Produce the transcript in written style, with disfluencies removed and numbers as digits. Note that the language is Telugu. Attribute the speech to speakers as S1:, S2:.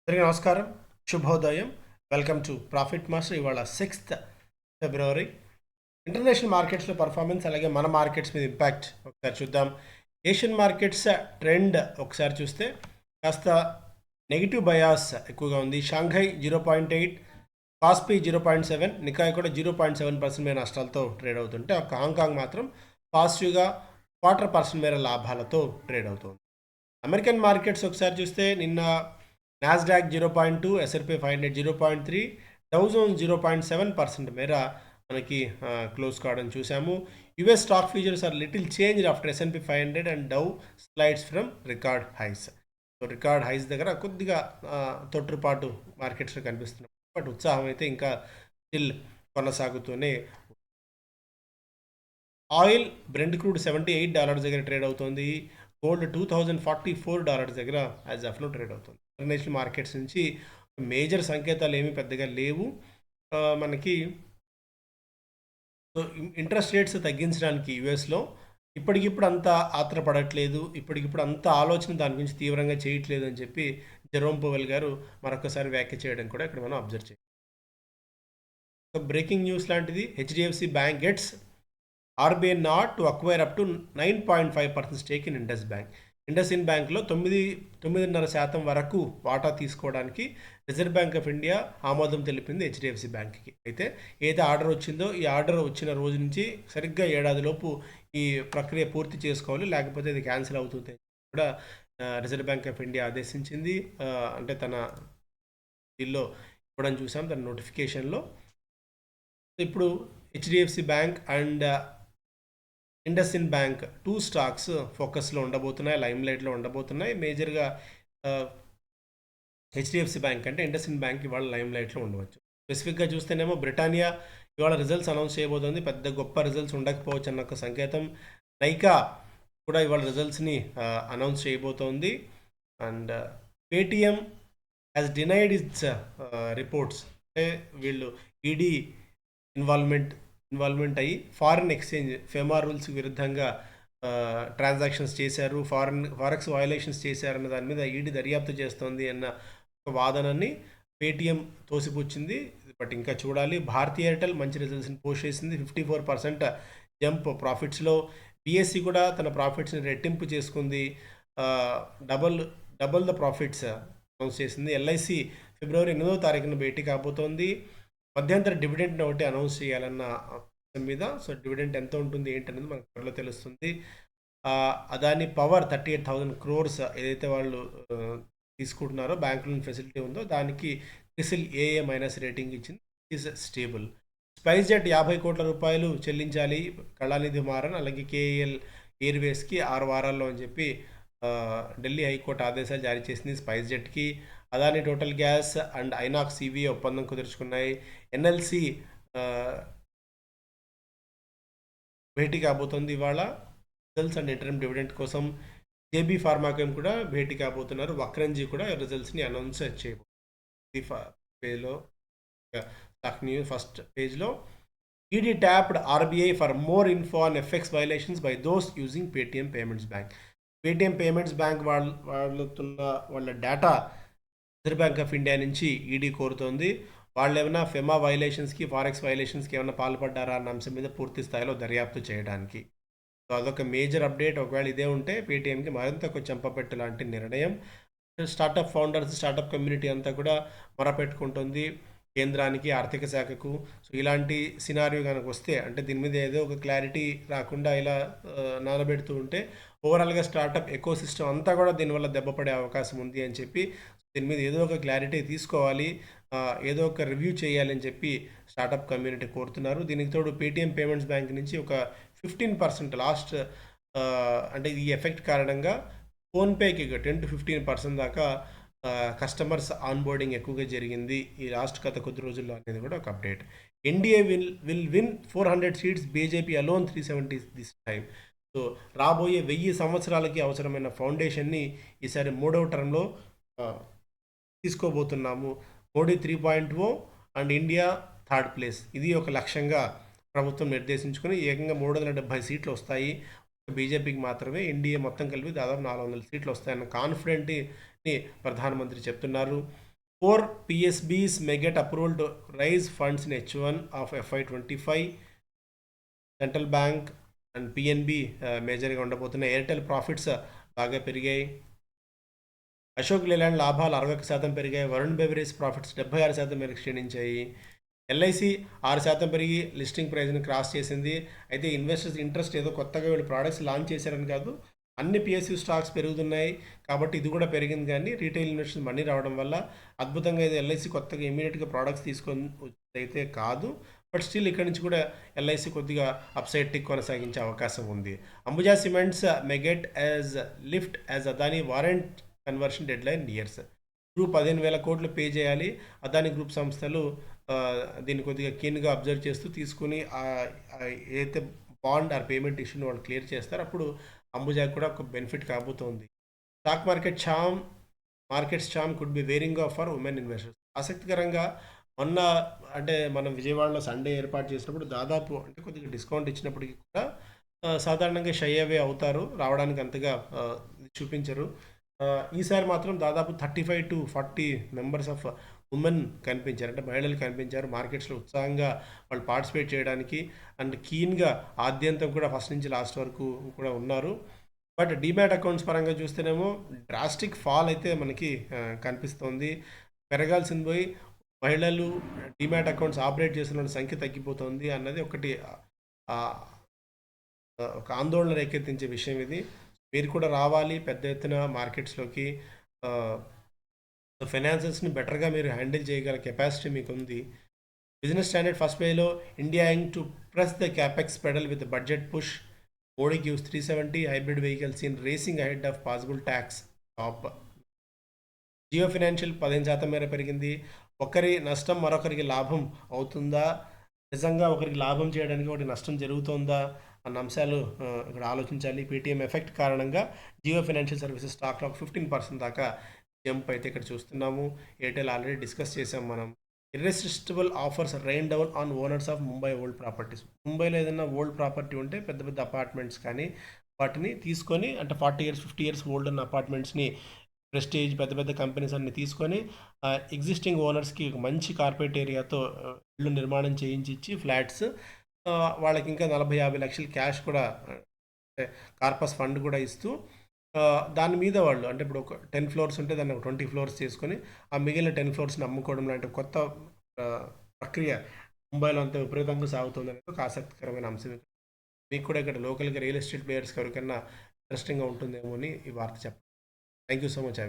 S1: అందరికీ నమస్కారం, శుభోదయం. Welcome to profit master. ఇవాళ 6th ఫిబ్రవరి. ఇంటర్నేషనల్ మార్కెట్స్లో పర్ఫార్మెన్స్, అలాగే మన మార్కెట్స్ మీద ఇంపాక్ట్ ఒకసారి చూద్దాం. ఏషియన్ మార్కెట్స్ ట్రెండ్ ఒకసారి చూస్తే కాస్త నెగిటివ్ బయాస్ ఎక్కువగా ఉంది. షాంఘై 0.8, కాస్పీ 0.7, నికాయ్ కూడా 0.7% మేర నష్టాలతో ట్రేడ్ అవుతుంటే, ఒక హాంకాంగ్ మాత్రం పాజిటివ్గా 0.25% మేర లాభాలతో ట్రేడ్ అవుతుంది. అమెరికన్ మార్కెట్స్ ఒకసారి చూస్తే నిన్న నాస్డాక్ 0.2, S&P 500 0.3, డౌ జోన్స్ 0.7% మేర మనకి క్లోజ్ కావడం చూసాము. US stock futures are little change after S&P 500 and Dow slides from record highs. So record highs దగ్గర కొద్దిగా తొట్టుపాటు మార్కెట్స్లో కనిపిస్తున్నాం, బట్ ఉత్సాహం అయితే ఇంకా స్టిల్ కొనసాగుతూనే. ఆయిల్ బ్రెంట్ క్రూడ్ $78 దగ్గర ట్రేడ్ అవుతుంది. గోల్డ్ $2044 దగ్గర యాజ్ ఆఫ్లో ట్రేడ్ అవుతుంది. ఇంటర్నేషనల్ మార్కెట్స్ నుంచి మేజర్ సంకేతాలు ఏమీ పెద్దగా లేవు మనకి. ఇంట్రెస్ట్ రేట్స్ తగ్గించడానికి యుఎస్లో ఇప్పటికిప్పుడు అంత ఆత్రపడట్లేదు, ఇప్పటికిప్పుడు అంత ఆలోచన దాని గురించి తీవ్రంగా చేయట్లేదు అని చెప్పి జెరోమ్ పవెల్ గారు మరొకసారి వ్యాఖ్య చేయడం కూడా ఇక్కడ మనం అబ్జర్వ్ చేయాలి. బ్రేకింగ్ న్యూస్ లాంటిది, HDFC bank gets RBI not to acquire up to 9.5% stake in Indus bank. Indus in బ్యాంక్లో 9.5% వరకు వాటా తీసుకోవడానికి రిజర్వ్ బ్యాంక్ ఆఫ్ ఇండియా ఆమోదం తెలిపింది హెచ్డిఎఫ్సి బ్యాంక్కి. అయితే ఏదైతే ఆర్డర్ వచ్చిందో, ఈ ఆర్డర్ వచ్చిన రోజు నుంచి సరిగ్గా ఏడాదిలోపు ఈ ప్రక్రియ పూర్తి చేసుకోవాలి, లేకపోతే ఇది క్యాన్సిల్ అవుతుంది కూడా రిజర్వ్ బ్యాంక్ ఆఫ్ ఇండియా ఆదేశించింది. అంటే తన దీనిలో ఇవ్వడం చూసాం, తన నోటిఫికేషన్లో. ఇప్పుడు HDFC bank and IndusInd bank 2 stocks ఫోకస్లో ఉండబోతున్నాయి, లైమ్ లైట్లో ఉండబోతున్నాయి. మేజర్గా హెచ్డిఎఫ్సి బ్యాంక్ అంటే ఇండస్ ఇన్ బ్యాంక్ ఇవాళ లైమ్ లైట్లో ఉండవచ్చు. స్పెసిఫిక్గా చూస్తేనేమో బ్రిటానియా ఇవాళ రిజల్ట్స్ అనౌన్స్ చేయబోతోంది. పెద్ద గొప్ప రిజల్ట్స్ ఉండకపోవచ్చు అన్న ఒక సంకేతం. నైకా కూడా ఇవాళ రిజల్ట్స్ని అనౌన్స్ చేయబోతోంది. And Paytm has denied it's reports. అంటే వీళ్ళు ఈడీ ఇన్వాల్వ్మెంట్ అయ్యి ఫారిన్ ఎక్స్చేంజ్ ఫెమా రూల్స్ విరుద్ధంగా ట్రాన్సాక్షన్స్ చేశారు, ఫారెక్స్ వయలేషన్స్ చేశారన్న దాని మీద ఈడీ దర్యాప్తు చేస్తోంది అన్న ఒక వాదనని పేటిఎం తోసిపుచ్చింది. బట్ ఇంకా చూడాలి. భారతీ ఎయిర్టెల్ మంచి రిజల్ట్స్ని పోస్ట్ చేసింది, 54% జంప్ ప్రాఫిట్స్లో. బిఎస్సి కూడా తన ప్రాఫిట్స్ని రెట్టింపు చేసుకుంది, డబల్ ద ప్రాఫిట్స్ అనౌన్స్ చేసింది. ఎల్ఐసి ఫిబ్రవరి 8వ తారీఖున భేటీ కాబోతోంది. మధ్యంతర డివిడెంట్ ఒకటి అనౌన్స్ చేయాలన్న అంశం మీద. సో డివిడెంట్ ఎంత ఉంటుంది ఏంటనేది మనకు త్వరలో తెలుస్తుంది. అదాని పవర్ 38,000 crores ఏదైతే వాళ్ళు తీసుకుంటున్నారో, బ్యాంక్ లోన్ ఫెసిలిటీ ఉందో, దానికి క్రిసిల్ AA- రేటింగ్ ఇచ్చింది, ఈజ్ స్టేబుల్. స్పైస్ జెట్ 50 కోట్ల రూపాయలు చెల్లించాలి కళానిధి మారన్ అలాగే కేఎల్ ఎయిర్వేస్కి 6 వారాల్లో అని చెప్పి ఢిల్లీ హైకోర్టు ఆదేశాలు జారీ చేసింది స్పైస్ జెట్కి. Adani Total Gas and INOX CVA ఒప్పందం కుదుర్చుకున్నాయి. ఎన్ఎల్సి భేటీ కాబోతుంది ఇవాళ రిజల్ట్స్ అండ్ ఇంటర్మ్ డివిడెంట్ కోసం. జేబీ ఫార్మాకేమ్ కూడా భేటీ కాబోతున్నారు. వక్రంజీ కూడా రిజల్ట్స్ని అనౌన్స్ చేయబోతుంది. పేజ్లో స్టాక్ న్యూస్ ఫస్ట్ పేజ్లో ED tapped RBI for more info on FX violations by those using Paytm Payments Bank. Paytm Payments Bank వాళ్ళ data reserve bank of India నుంచి ఈడీ కోరుతోంది. వాళ్ళు ఏమైనా ఫెమా వైలేషన్స్కి, ఫారెక్స్ వైలేషన్స్కి ఏమైనా పాల్పడ్డారా అన్న అంశం మీద పూర్తి స్థాయిలో దర్యాప్తు చేయడానికి. సో అదొక మేజర్ అప్డేట్. ఒకవేళ ఇదే ఉంటే పేటీఎంకి మరింత కొంచెం చెంపపెట్టు లాంటి నిర్ణయం. స్టార్టప్ ఫౌండర్స్, స్టార్టప్ కమ్యూనిటీ అంతా కూడా మొరపెట్టుకుంటుంది కేంద్రానికి, ఆర్థిక శాఖకు. సో ఇలాంటి సినారియో కనుక వస్తే, అంటే దీని మీద ఏదో ఒక క్లారిటీ రాకుండా ఇలా నానబెడుతూ ఉంటే ఓవరాల్గా స్టార్టప్ ఎకో సిస్టమ్ అంతా కూడా దీనివల్ల దెబ్బపడే అవకాశం ఉంది అని చెప్పి, దీని మీద ఏదో ఒక క్లారిటీ తీసుకోవాలి, ఏదో ఒక రివ్యూ చేయాలి అని చెప్పి స్టార్టప్ కమ్యూనిటీ కోరుతున్నారు. దీనికి తోడు పేటిఎం పేమెంట్స్ బ్యాంక్ నుంచి ఒక 15% లాస్ట్, అంటే ఈ ఎఫెక్ట్ కారణంగా ఫోన్పేకి 10 to 15% దాకా కస్టమర్స్ ఆన్బోర్డింగ్ ఎక్కువగా జరిగింది ఈ లాస్ట్ కొద్ది రోజుల్లో అనేది కూడా ఒక update. NDA will win 400 seats, BJP alone 370 this time. So రాబోయే 1000 సంవత్సరాలకి అవసరమైన ఫౌండేషన్ని ఈసారి 3వ టర్మ్లో తీసుకోబోతున్నాము. Modi 3.0 and India 3rd place. ఇది ఒక లక్ష్యంగా ప్రభుత్వం నిర్దేశించుకుని ఏకంగా 370 సీట్లు వస్తాయి బీజేపీకి మాత్రమే. ఎన్డీఏ మొత్తం కలిపి దాదాపు 400 సీట్లు వస్తాయన్న కాన్ఫిడెంట్ని ప్రధానమంత్రి చెప్తున్నారు. 4 PSBs may get approval to raise funds in H1 of FY25. Central bank and PNB మేజర్గా ఉండబోతున్నాయి. ఎయిర్టెల్ ప్రాఫిట్స్ బాగా పెరిగాయి. అశోక్ లేలాండ్ లాభాలు 61% పెరిగాయి. వరుణ్ బెవరేజ్ ప్రాఫిట్స్ 76% మేరకు క్షీణించాయి. ఎల్ఐసి 6% పెరిగి లిస్టింగ్ ప్రైస్ని క్రాస్ చేసింది. అయితే ఇన్వెస్టర్స్ ఇంట్రెస్ట్ ఏదో కొత్తగా వీళ్ళు ప్రోడక్ట్స్ లాంచ్ చేశారని కాదు, అన్ని పిఎస్యూ స్టాక్స్ పెరుగుతున్నాయి కాబట్టి ఇది కూడా పెరిగింది. కానీ రీటైల్ ఇన్వెస్టర్స్ మనీ రావడం వల్ల అద్భుతంగా ఇది ఎల్ఐసి కొత్తగా ఇమీడియట్గా ప్రోడక్ట్స్ తీసుకొని అయితే కాదు, బట్ స్టిల్ ఇక్కడ నుంచి కూడా ఎల్ఐసి కొద్దిగా అప్సైడ్ టిక్ కొనసాగించే అవకాశం ఉంది. Ambuja cements may get as lift as Adani warrant conversion deadline nears. Group 15,000 కోట్లు పే చేయాలి. అదాని గ్రూప్ సంస్థలు దీన్ని కొద్దిగా కీన్గా అబ్జర్వ్ చేస్తూ తీసుకుని ఏదైతే బాండ్ ఆర్ పేమెంట్ ఇష్యూని వాళ్ళు క్లియర్ చేస్తారు, అప్పుడు అంబుజాకి కూడా ఒక బెనిఫిట్ కాబోతోంది. Stock markets charm could be wearing of for women investors. ఆసక్తికరంగా మొన్న అంటే మనం విజయవాడలో సండే ఏర్పాటు చేసినప్పుడు దాదాపు అంటే కొద్దిగా డిస్కౌంట్ ఇచ్చినప్పటికీ కూడా సాధారణంగా షై అవే అవుతారు, రావడానికి అంతగా చూపించరు. ఈసారి మాత్రం దాదాపు 35 to 40 మెంబర్స్ ఆఫ్ ఉమెన్ కనిపించారు, అంటే మహిళలు కనిపించారు మార్కెట్స్లో ఉత్సాహంగా వాళ్ళు పార్టిసిపేట్ చేయడానికి అండ్ కీన్గా ఆద్యంతం కూడా ఫస్ట్ నుంచి లాస్ట్ వరకు కూడా ఉన్నారు. బట్ డీమ్యాట్ అకౌంట్స్ పరంగా చూస్తేనేమో డ్రాస్టిక్ ఫాల్ అయితే మనకి కనిపిస్తోంది. పెరగాల్సింది పోయి మహిళలు డీమ్యాట్ అకౌంట్స్ ఆపరేట్ చేసిన సంఖ్య తగ్గిపోతుంది అన్నది ఒకటి ఒక ఆందోళన రేకెత్తించే విషయం ఇది. మీరు కూడా రావాలి పెద్ద ఎత్తున మార్కెట్స్లోకి. ఫైనాన్సెస్ని బెటర్గా మీరు హ్యాండిల్ చేయగల కెపాసిటీ మీకు ఉంది. బిజినెస్ స్టాండర్డ్ ఫస్ట్ పేలో India young to press the capex pedal with budget push. Modi gives 370 hybrid vehicles in racing ahead of possible tax top. Jio financial 15% మేర పెరిగింది. ఒకరి నష్టం మరొకరికి లాభం అవుతుందా, నిజంగా ఒకరికి లాభం చేయడానికి ఒకటి నష్టం జరుగుతుందా అన్న అంశాలు ఇక్కడ ఆలోచించాలి. పేటీఎం ఎఫెక్ట్ కారణంగా జియో ఫైనాన్షియల్ సర్వీసెస్ స్టాక్లో 15% దాకా జంప్ అయితే ఇక్కడ చూస్తున్నాము. ఎయిర్టెల్ ఆల్రెడీ డిస్కస్ చేసాం మనం. Irresistible offers rain down on owners of Mumbai old properties. ముంబైలో ఏదైనా ఓల్డ్ ప్రాపర్టీ ఉంటే పెద్ద పెద్ద అపార్ట్మెంట్స్ కానీ వాటిని తీసుకొని, అంటే 40 years 50 years ఓల్డ్ ఉన్న అపార్ట్మెంట్స్ని ప్రెస్టేజ్ పెద్ద పెద్ద కంపెనీస్ అన్ని తీసుకొని ఎగ్జిస్టింగ్ ఓనర్స్కి మంచి కార్పొరేట్ ఏరియాతో ఇళ్ళు నిర్మాణం చేయించి ఇచ్చి ఫ్లాట్స్ వాళ్ళకి ఇంకా 40-50 లక్షలు క్యాష్ కూడా కార్పస్ ఫండ్ కూడా ఇస్తూ దాని మీద వాళ్ళు అంటే ఇప్పుడు ఒక 10 floors ఉంటే దాన్ని 20 floors చేసుకొని ఆ మిగిలిన 10 floors అమ్ముకోవడం లాంటి కొత్త ప్రక్రియ ముంబైలో అంత విపరీతంగా సాగుతుంది అనేది ఒక ఆసక్తికరమైన అంశం. మీకు కూడా ఇక్కడ లోకల్గా రియల్ ఎస్టేట్ ప్లేయర్స్కి ఎవరికైనా ఇంట్రెస్టింగ్గా ఉంటుందేమో అని ఈ వార్త చెప్పండి. Thank you so much.